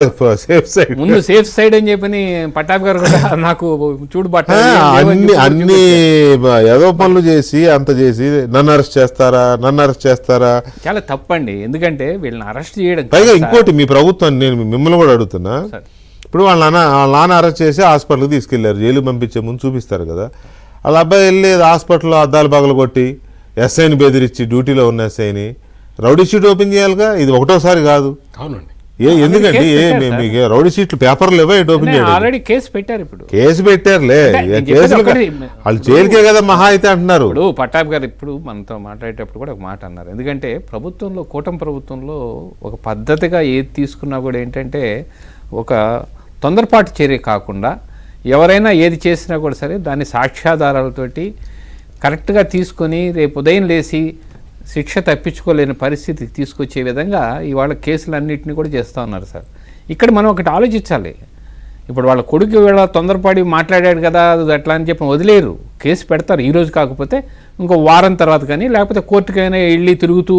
ముందు safe side అని చెప్పని పట్టాభి గారు కూడా నాకు చూడు బట్ట అన్ని ఏదో పనులు చేసి అంత చేసి నన్ను అరెస్ట్ చేస్తారా చాలా తప్పండి. ఎందుకంటే వీళ్ళని అరెస్ట్ చేయడం పైగా ఇంకోటి మీ ప్రభుత్వం, నేను మిమ్మల్ని కూడా అడుగుతున్నా, ఇప్పుడు వాళ్ళ నాన్న అరెస్ట్ చేసి హాస్పిటల్కి తీసుకెళ్లారు, జైలు పంపించే ముందు చూపిస్తారు కదా, వాళ్ళ అబ్బాయి వెళ్ళి హాస్పిటల్లో అద్దాలు పగలు కొట్టి ఎస్ఐని బెదిరించి, డ్యూటీలో ఉన్న ఎస్ఐని రౌడీ షీట్ ఓపెన్ చేయాలిగా, ఇది ఒకటోసారి కాదు. అవునండి. ఎందుకండి మీకు రౌడీ షీట్లు పేపర్లు లేవా ఓపెన్ చేయాలి? ఆల్రెడీ కేసు పెట్టారు. ఇప్పుడు కేసు పెట్టారులే, కేసులు వాళ్ళు జైలుకే కదా మహా అయితే అంటున్నారు. ఇప్పుడు పట్టాభి గారు ఇప్పుడు మనతో మాట్లాడేటప్పుడు కూడా ఒక మాట అన్నారు. ఎందుకంటే ప్రభుత్వంలో, కూటమి ప్రభుత్వంలో ఒక పద్ధతిగా ఏది తీసుకున్నా కూడా ఏంటంటే ఒక తొందరపాటు చర్య కాకుండా ఎవరైనా ఏది చేసినా కూడా సరే దాన్ని సాక్ష్యాధారాలతోటి కరెక్ట్గా తీసుకొని రేపు ఉదయం లేచి శిక్ష తప్పించుకోలేని పరిస్థితికి తీసుకొచ్చే విధంగా ఇవాళ కేసులన్నింటినీ కూడా చేస్తూ ఉన్నారు సార్. ఇక్కడ మనం ఒకటి ఆలోచించాలి. ఇప్పుడు వాళ్ళ కొడుకు వీళ్ళ తొందరపడి మాట్లాడాడు కదా అది అట్లా అని చెప్పి వదిలేరు, కేసు పెడతారు. ఈరోజు కాకపోతే ఇంకో వారం తర్వాత కానీ, లేకపోతే కోర్టుకైనా వెళ్ళి తిరుగుతూ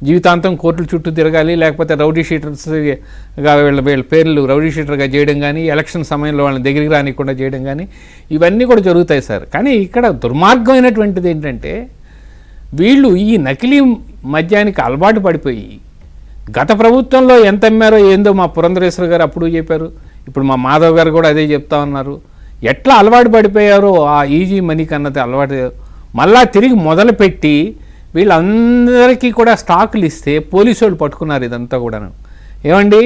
జీవితాంతం కోర్టుల చుట్టూ తిరగాలి, లేకపోతే రౌడీ షీటర్స్గా వీళ్ళ పేర్లు రౌడీ షీటర్గా చేయడం కానీ, ఎలక్షన్ సమయంలో వాళ్ళని దగ్గరికి రానికుండా చేయడం కానీ, ఇవన్నీ కూడా జరుగుతాయి సార్. కానీ ఇక్కడ దుర్మార్గమైనటువంటిది ఏంటంటే వీళ్ళు ఈ నకిలీ మద్యానికి అలవాటు పడిపోయి గత ప్రభుత్వంలో ఎంత అమ్మారో ఏందో మా పురంధరేశ్వర గారు అప్పుడు చెప్పారు, ఇప్పుడు మా మాధవ్ గారు కూడా అదే చెప్తా ఉన్నారు. ఎట్లా అలవాటు పడిపోయారో ఆ ఈజీ మనీకి అన్నది అలవాటు మళ్ళా తిరిగి మొదలుపెట్టి వీళ్ళందరికీ కూడా స్టాకులు ఇస్తే పోలీసు వాళ్ళు పట్టుకున్నారు ఇదంతా కూడాను. ఏమండి,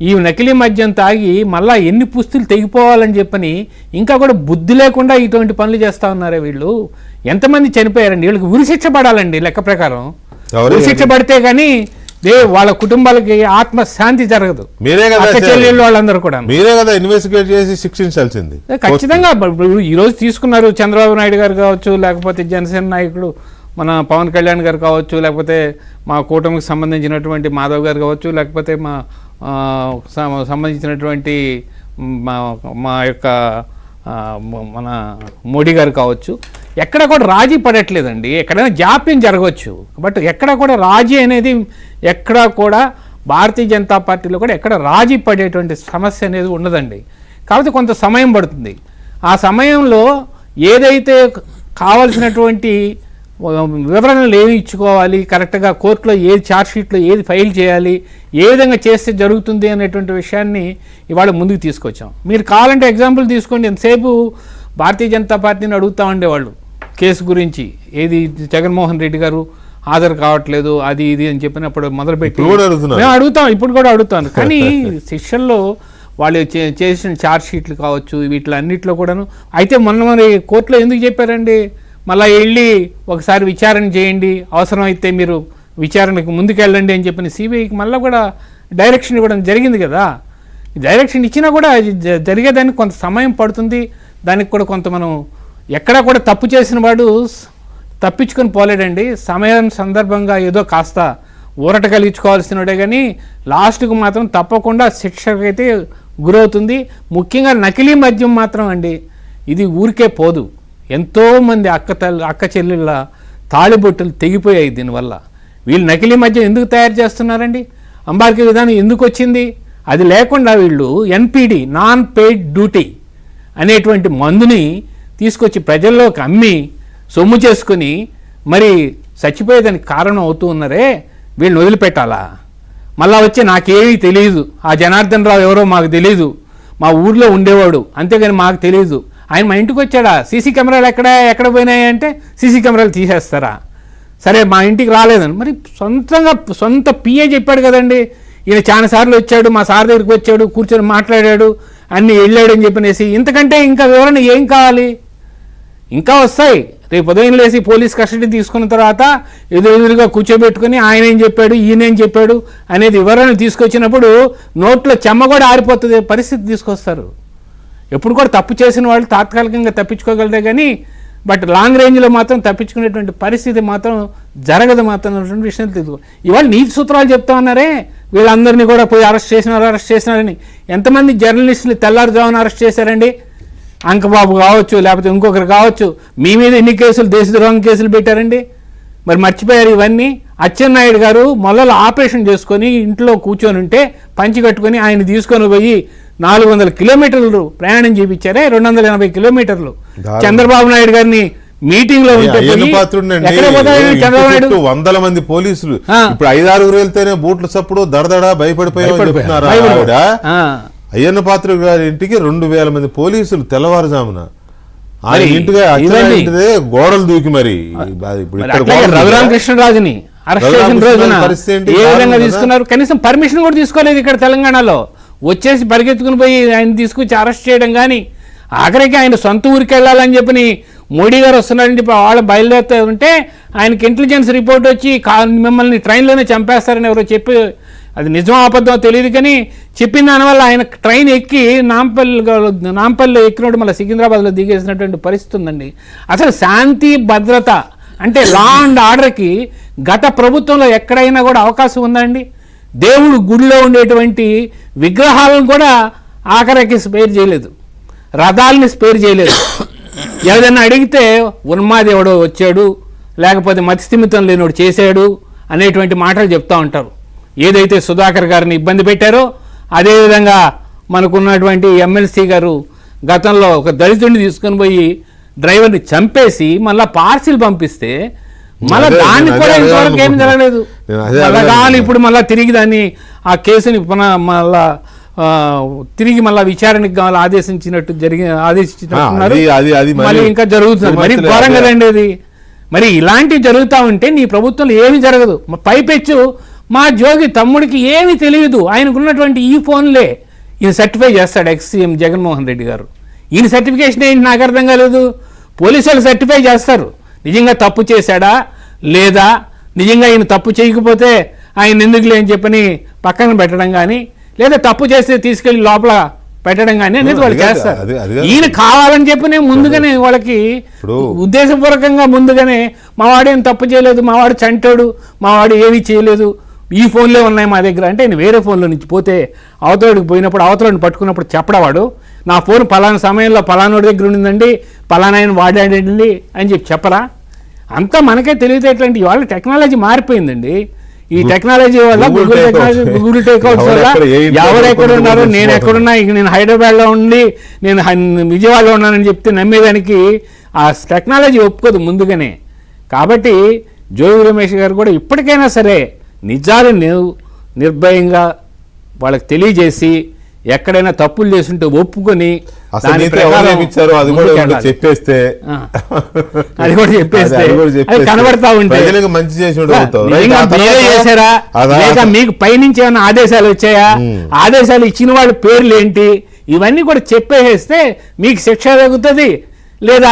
ఈ నకిలీ మద్యం తాగి మళ్ళా ఎన్ని పుస్తులు తెగిపోవాలని చెప్పని ఇంకా కూడా బుద్ధి లేకుండా ఇటువంటి పనులు చేస్తూ ఉన్నారే వీళ్ళు. ఎంతమంది చనిపోయారండి? వీళ్ళకి ఉరిశిక్ష పడాలండి లెక్క ప్రకారం. ఉరిశిక్ష పడితే కానీ వాళ్ళ కుటుంబాలకి ఆత్మశాంతి జరగదు. మీరే కదా చెల్లెళ్ళు వాళ్ళందరూ కూడా మీరే కదా ఇన్వెస్టిగేట్ చేసి శిక్షించాల్సింది. ఖచ్చితంగా ఈరోజు తీసుకున్నారు చంద్రబాబు నాయుడు గారు కావచ్చు, లేకపోతే జనసేన నాయకుడు మన పవన్ కళ్యాణ్ గారు కావచ్చు, లేకపోతే మా కూటమికి సంబంధించినటువంటి మాధవ్ గారు కావచ్చు, లేకపోతే మా సంబంధించినటువంటి మా యొక్క మన మోడీ గారు కావచ్చు. ఎక్కడ కూడా రాజీ పడట్లేదండి. ఎక్కడైనా జాప్యం జరగవచ్చు, బట్ ఎక్కడ కూడా రాజీ అనేది ఎక్కడ కూడా భారతీయ జనతా పార్టీలో కూడా ఎక్కడ రాజీ పడేటువంటి సమస్య అనేది ఉండదండి. కాబట్టి కొంత సమయం పడుతుంది. ఆ సమయంలో ఏదైతే కావాల్సినటువంటి వివరణలు ఏమి ఇచ్చుకోవాలి, కరెక్ట్గా కోర్టులో ఏది ఛార్జ్షీట్లో ఏది ఫైల్ చేయాలి, ఏ విధంగా చేస్తే జరుగుతుంది అనేటువంటి విషయాన్ని ఇవాళ ముందుకు తీసుకొచ్చాం. మీరు కావాలంటే ఎగ్జాంపుల్ తీసుకోండి. ఎంతసేపు భారతీయ జనతా పార్టీని అడుగుతూ ఉండేవాళ్ళు కేసు గురించి, ఏది జగన్మోహన్ రెడ్డి గారు హాజరు కావట్లేదు అది ఇది అని చెప్పినప్పుడు మొదలుపెట్టి మేము అడుగుతాం, ఇప్పుడు కూడా అడుగుతాను. కానీ శిక్షల్లో వాళ్ళు చేసిన ఛార్జ్షీట్లు కావచ్చు వీటిలన్నింటిలో కూడాను. అయితే మరి కోర్టులో ఎందుకు చెప్పారండి, మళ్ళీ వెళ్ళి ఒకసారి విచారణ చేయండి, అవసరమైతే మీరు విచారణకు ముందుకెళ్ళండి అని చెప్పిన సిబిఐకి మళ్ళీ కూడా డైరెక్షన్ ఇవ్వడం జరిగింది కదా. డైరెక్షన్ ఇచ్చినా కూడా జరిగేదానికి కొంత సమయం పడుతుంది. దానికి కూడా కొంత మనం ఎక్కడా కూడా తప్పు చేసిన వాడు తప్పించుకొని పోలేడండి. సమయం సందర్భంగా ఏదో కాస్త ఊరట కలిగించుకోవాల్సినడే కానీ లాస్ట్కు మాత్రం తప్పకుండా శిక్షకైతే గురవుతుంది. ముఖ్యంగా నకిలీ మద్యం మాత్రం అండి ఇది ఊరికే పోదు. ఎంతోమంది అక్క చెల్లెళ్ళ తాళిబొట్టులు తెగిపోయాయి దీనివల్ల. వీళ్ళు నకిలీ మద్యం ఎందుకు తయారు చేస్తున్నారండి? అంబార్కే విధానం ఎందుకు వచ్చింది? అది లేకుండా వీళ్ళు ఎన్పిడి, నాన్ పెయిడ్ డ్యూటీ అనేటువంటి మందుని తీసుకొచ్చి ప్రజల్లోకి అమ్మి సొమ్ము చేసుకుని మరి చచ్చిపోయేదానికి కారణం అవుతూ ఉన్నారే, వీళ్ళని వదిలిపెట్టాలా? మళ్ళా వచ్చి నాకేమీ తెలియదు, ఆ జనార్దన్ రావు ఎవరో మాకు తెలియదు, మా ఊర్లో ఉండేవాడు అంతేగాని మాకు తెలియదు, ఆయన మా ఇంటికి వచ్చాడా, సీసీ కెమెరాలు ఎక్కడ పోయినాయి అంటే సీసీ కెమెరాలు తీసేస్తారా? సరే మా ఇంటికి రాలేదని మరి సొంత పిఏ చెప్పాడు కదండి, ఈయన చాలాసార్లు వచ్చాడు, మా సార్ దగ్గరికి వచ్చాడు, కూర్చొని మాట్లాడాడు, అన్నీ వెళ్ళాడు అని చెప్పినేసి ఇంతకంటే ఇంకా వివరణ ఏం కావాలి? ఇంకా వస్తాయి. రేపు ఉదయం లేసి పోలీస్ కస్టడీ తీసుకున్న తర్వాత ఎదురుగా కూర్చోబెట్టుకుని ఆయన ఏం చెప్పాడు ఈయనేం చెప్పాడు అనేది వివరణ తీసుకొచ్చినప్పుడు నోట్లో చెమ్మ కూడా ఆరిపోతుంది పరిస్థితి తీసుకొస్తారు. ఎప్పుడు కూడా తప్పు చేసిన వాళ్ళు తాత్కాలికంగా తప్పించుకోగలరే కానీ బట్ లాంగ్ రేంజ్లో మాత్రం తప్పించుకునేటువంటి పరిస్థితి మాత్రం జరగదు మాత్రం అన్నటువంటి విషయం తెలుసు. ఇవాళ నీతి సూత్రాలు చెప్తా ఉన్నారే, వీళ్ళందరినీ కూడా పోయి అరెస్ట్ చేసినారని. ఎంతమంది జర్నలిస్టులు తెల్లారుజామున అరెస్ట్ చేశారండి? అంకబాబు కావచ్చు, లేకపోతే ఇంకొకరు కావచ్చు. మీ మీద ఎన్ని కేసులు, దేశద్రోహం కేసులు పెట్టారండి? మరి మర్చిపోయారు ఇవన్నీ. అచ్చెన్నాయుడు గారు మొదలు ఆపరేషన్ చేసుకొని ఇంట్లో కూర్చొని ఉంటే పంచి కట్టుకొని ఆయన తీసుకొని పోయి 400 కిలోమీటర్లు ప్రయాణం చేయించారే, 280 కిలోమీటర్లు. చంద్రబాబు నాయుడు గారిని మీటింగ్ లో ఉంటే చంద్రబాబు నాయుడు 100 మంది పోలీసులు ఇప్పుడు 5-6 వెళ్తేనే బూట్ల చప్పుడు దడదడ భయపడిపోయారు. అయ్యన్న పాత్ర గారి ఇంటికి 2000 మంది పోలీసులు తెల్లవారుజామున ఆయన ఇంటిదే గోడలు దూకి మరి రఘురామకృష్ణరాజుని అరెస్ట్ చేసిన రోజున ఏ విధంగా తీసుకున్నారు? కనీసం పర్మిషన్ కూడా తీసుకోలేదు ఇక్కడ తెలంగాణలో. వచ్చేసి పరిగెత్తుకుని పోయి ఆయన తీసుకొచ్చి అరెస్ట్ చేయడం కానీ, ఆఖరికి ఆయన సొంత ఊరికి వెళ్ళాలని చెప్పి మోడీ గారు వస్తున్నారంటే వాళ్ళు బయలుదేరుతూ ఉంటే ఆయనకి ఇంటెలిజెన్స్ రిపోర్ట్ వచ్చి మిమ్మల్ని ట్రైన్లోనే చంపేస్తారని ఎవరో చెప్పి, అది నిజం అబద్ధం తెలియదు కానీ చెప్పిన దానివల్ల ఆయన ట్రైన్ ఎక్కి నాంపల్లిలో ఎక్కినప్పుడు మళ్ళీ సికింద్రాబాద్లో దిగేసినటువంటి పరిస్థితి ఉందండి. అసలు శాంతి భద్రత అంటే లా అండ్ ఆర్డర్కి గత ప్రభుత్వంలో ఎక్కడైనా కూడా అవకాశం ఉందండి? దేవుడు గుడిలో ఉండేటువంటి విగ్రహాలను కూడా ఆఖరికి స్పేర్ చేయలేదు, రథాలని స్పేర్ చేయలేదు. ఏదైనా అడిగితే ఉన్మాది ఎవడో వచ్చాడు, లేకపోతే మతిస్థిమితం లేనివాడు చేశాడు అనేటువంటి మాటలు చెప్తూ ఉంటారు. ఏదైతే సుధాకర్ గారిని ఇబ్బంది పెట్టారో అదేవిధంగా మనకున్నటువంటి ఎమ్మెల్సీ గారు గతంలో ఒక దళితుడిని తీసుకొని పోయి డ్రైవర్ని చంపేసి మళ్ళీ పార్సిల్ పంపిస్తే మళ్ళీ దాన్ని కూడా ఇంతవరకు ఏం జరగలేదు. మళ్ళీ ఇప్పుడు మళ్ళీ తిరిగి దాన్ని ఆ కేసుని మళ్ళా తిరిగి మళ్ళీ విచారణకి ఆదేశించినట్టున్నారు. మళ్ళీ ఇంకా జరుగుతుంది. మరి ఘోరంగా కదండి అది. మరి ఇలాంటివి జరుగుతూ ఉంటే నీ ప్రభుత్వంలో ఏమి జరగదు. పైపెచ్చు మా జోగి తమ్ముడికి ఏమీ తెలియదు, ఆయనకున్నటువంటి ఈ ఫోన్లే ఈయన సర్టిఫై చేస్తాడు ఎక్స్-సీఎం జగన్మోహన్ రెడ్డి గారు. ఈయన సర్టిఫికేషన్ ఏంటి నాకు అర్థం కాలేదు. పోలీసులు సర్టిఫై చేస్తారు నిజంగా తప్పు చేశాడా లేదా, నిజంగా ఈయన తప్పు చేయకపోతే ఆయన ఎందుకులే అని చెప్పని పక్కన పెట్టడం కానీ, లేదా తప్పు చేస్తే తీసుకెళ్లి లోపల పెట్టడం కానీ అనేది వాళ్ళు చేస్తారు. ఈయన కావాలని చెప్పినే ముందుగానే వాళ్ళకి ఉద్దేశపూర్వకంగా ముందుగానే మావాడేం తప్పు చేయలేదు, మావాడు చంటాడు, మావాడు ఏమీ చేయలేదు, ఈ ఫోన్లే ఉన్నాయి మా దగ్గర అంటే ఆయన వేరే ఫోన్లో నుంచి పోతే అవతలడికి పోయినప్పుడు అవతలని పట్టుకున్నప్పుడు చెప్పడవాడు నా ఫోన్ పలానా సమయంలో పలానోడి దగ్గర ఉండిందండి, పలానా ఆయన వాడాడండి అని చెప్పరా? అంతా మనకే తెలియదు. ఎట్లాంటి వాళ్ళ టెక్నాలజీ మారిపోయిందండి. ఈ టెక్నాలజీ వల్ల గూగుల్ టేక్అవుట్స్ వల్ల ఎవరెక్కడ ఉన్నారో, నేను ఎక్కడున్నా, నేను హైదరాబాద్లో ఉండి నేను విజయవాడలో ఉన్నానని చెప్తే నమ్మేదానికి ఆ టెక్నాలజీ ఒప్పుకోదు ముందుగానే. కాబట్టి జోగి రమేష్ గారు కూడా ఇప్పటికైనా సరే నిజాలు నిర్భయంగా వాళ్ళకి తెలియజేసి ఎక్కడైనా తప్పులు చేస్తుంటే ఒప్పుకొని అది కూడా చెప్పేస్తే కనబడతా ఉంటే చేశారా లేక మీకు పైనుంచి ఏమైనా ఆదేశాలు వచ్చాయా, ఆదేశాలు ఇచ్చిన వాళ్ళ పేర్లు ఏంటి, ఇవన్నీ కూడా చెప్పేస్తే మీకు శిక్ష తగ్గుతుంది లేదా